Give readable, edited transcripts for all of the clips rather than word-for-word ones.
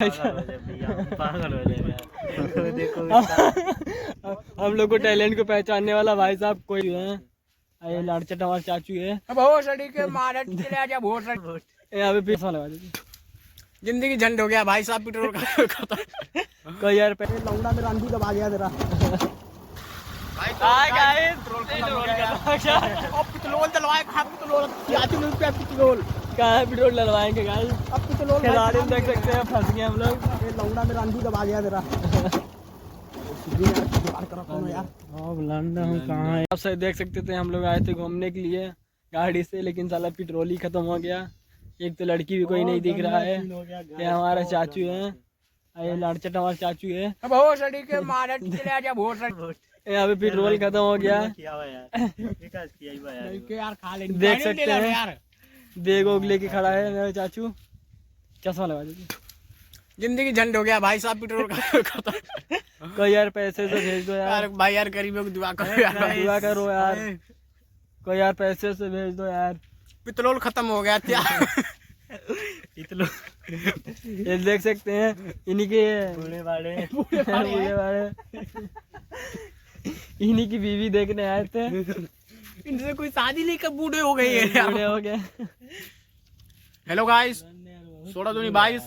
पागल हो जाएगा। देखो हम लोग को टैलेंट को पहचानने वाला भाई साहब कोई है। ये लाड़चट हमारे चाचू है। यहाँ पे पैसा लगा दीजिए। जिंदगी झंड हो गया भाई साहब, पेट्रोल खत्म। कोई यार लौंडा में रांधी दबा गया तेरा। पेट्रोल डलवाए, पेट्रोल कहाँ पेट्रोल डलवाएंगे गाइस? अब पेट्रोल खिलाड़ी देख सकते हैं, फंस गए हम लोग। लौंडा में रांधी दबा गया तेरा। आप सही देख सकते थे, हम लोग आए थे घूमने के लिए गाड़ी से, लेकिन साला पेट्रोल ही खत्म हो गया। एक तो लड़की भी कोई नहीं दिख रहा है। ये हमारा चाचू है, ये लाड़चट हमारा चाचू है। यहाँ पे पेट्रोल खत्म हो गया। देख सकते हैं, बैग वोग लेके खड़ा है मेरा चाचू। चश्मा लगा दीजिए। जिंदगी झंड हो गया भाई साहब, पेट्रोल खत्म। कोई यार पैसे से भेज दो यार। भाई यार गरीबों को दुआ करो यार, दुआ करो यार। कोई यार पैसे से भेज दो यार। पेट्रोल खत्म हो गया क्या? ये देख सकते हैं, इन्हीं के बूढ़े बाड़े इन्हीं की बीवी देखने आए थे। इनसे कोई शादी लेकर बूढ़े हो गए हैं, बूढ़े हो गए। हेलो गाइस, 16/22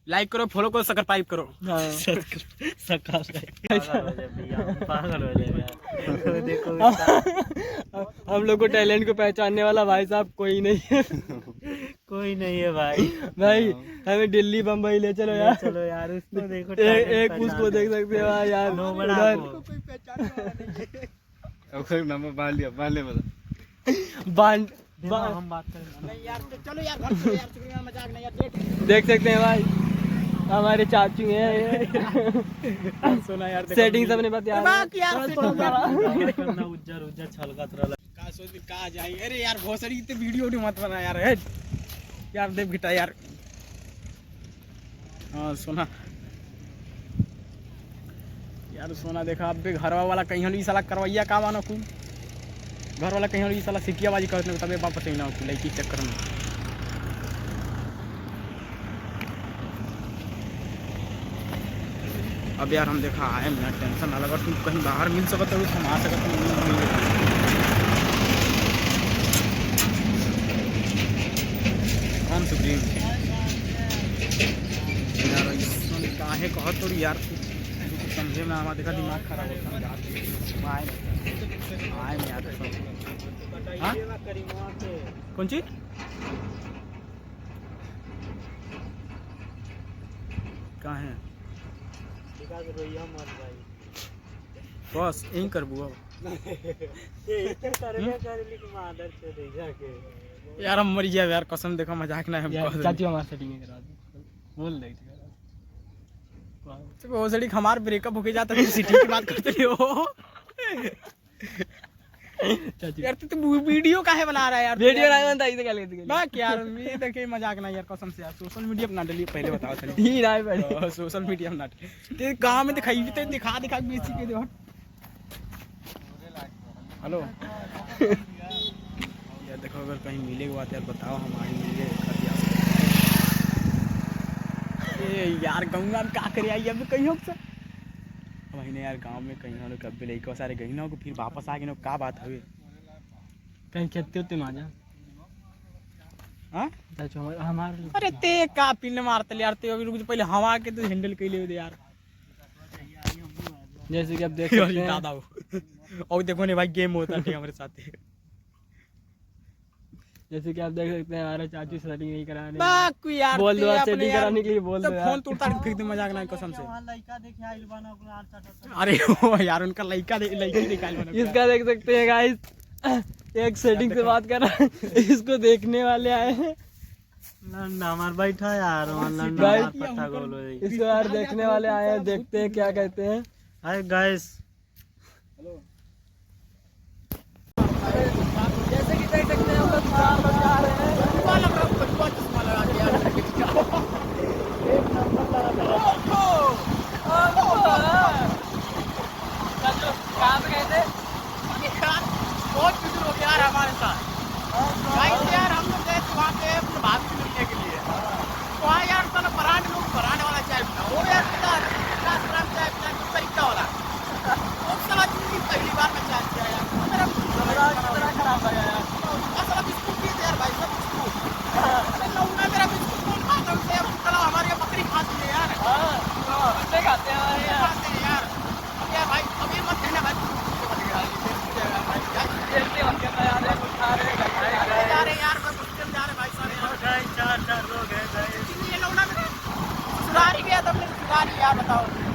लाइक करो, फॉलो करो, सकर पाइप करो। पागल हो जाएगा। देखो हम लोग को टैलेंट को पहचानने वाला भाई साहब कोई नहीं है। कोई नहीं है भाई। भाई हमें दिल्ली बम्बई ले चलो यार। चलो यार, उसको देखो। एक उसको देख सकते हो यार। बांध हम बात करें। नहीं यार, चलो यार घर चलो यार, शुक्रिया मजाक नहीं यार। देख सकते हैं भाई, हमारे चाचू हैं। सुना यार, सेटिंग सबने बता करना उज्जर उज्जर छलका का सोच के कहा जाए। अरे यार भोसड़ी तो वीडियो मत बना यार। यार देव बेटा यार। हाँ सुना यार, सोना देखा अब घर वाला कहीं होली साला करवैया का मानो को घर वाला कहीं होली साला सिकियाबाजी करने तबे वापस नहीं ना को लड़की चक्कर में। अब यार हम देखा आए ना, टेंशन ना लगा। तुम कहीं बाहर मिल सकते हो, हम आ सकते हो। कौन सुप्रीम यार काहे कहो तो यार, तू समझे में हमारा देखा दिमाग खराब होता है। आए नहीं यार। हाँ कौन चीज? कहाँ है बस यही करबू अब। यार हम मर गया यार, कसम देखा मजाक ना है। चाचू हमारे सेटिंग करा दे, बोल दे। वो सड़ी हमार ब्रेकअप होके जाता है, सिटी की बात करते हो यार। तू वीडियो काहे बना रहा है यार? वीडियो नहीं बनता इसे क्या लेते बात यार, ये देखे मजाक ना यार, कसम से यार। सोशल मीडिया पे ना डलिए, पहले बताओ चलिए। ही नहीं पड़े सोशल मीडिया में ना ते गांव में दिखाई भी, दिखा बेची के दे। हेलो यार देखो, अगर कहीं मिलेगी बात यार बताओ, हम आएंगे। यार गंगा में क्या करे आई अब कहीं हो सर? महीने यार गांव में कहीं हो कब लेको सारे गई ना को, फिर वापस आ गए ना, क्या बात हवे? कहीं खेलते होते माजा। हां चाचू हमारे अरे ते का पिन मारते यार। ते अभी रुक पहले हवा के तो हैंडल कर ले दे यार। जैसे कि आप देख सकते हैं दादा और देखो ने भाई गेम होता है हमारे साथ। जैसे कि आप देख सकते हैं, हमारे चाचू सेटिंग नहीं कराने बाकू यार, बोल दो सेटिंग कराने के लिए बोल दो। फोन तोड़ता फेंक दे, मजाक ना कसम से। लड़का देखे आइल बना अपना। अरे ओ यार उनका लड़की निकाल बना। इसका देख सकते हैं गाइस, एक सेटिंग से बात कर रहा है, इसको देखने वाले आए हैं। हमार बैठा यार पता गोल इसको यार देखने वाले आए हैं, देखते हैं क्या कहते हैं। हाय गाइस, जैसे कि देख सकते हैं हम लोग चार लोग जा रहे हैं। चश्मा लगा दिया एक नंबर लगा कहाँ पे गए थे? बहुत खुश हो गया यार हमारे साथ। यार हम लोग गए वहाँ पे अपने भाभी से मिलने के लिए। वहाँ यार साला परांठे वाला चाहिए। कहाँ यार बताओ।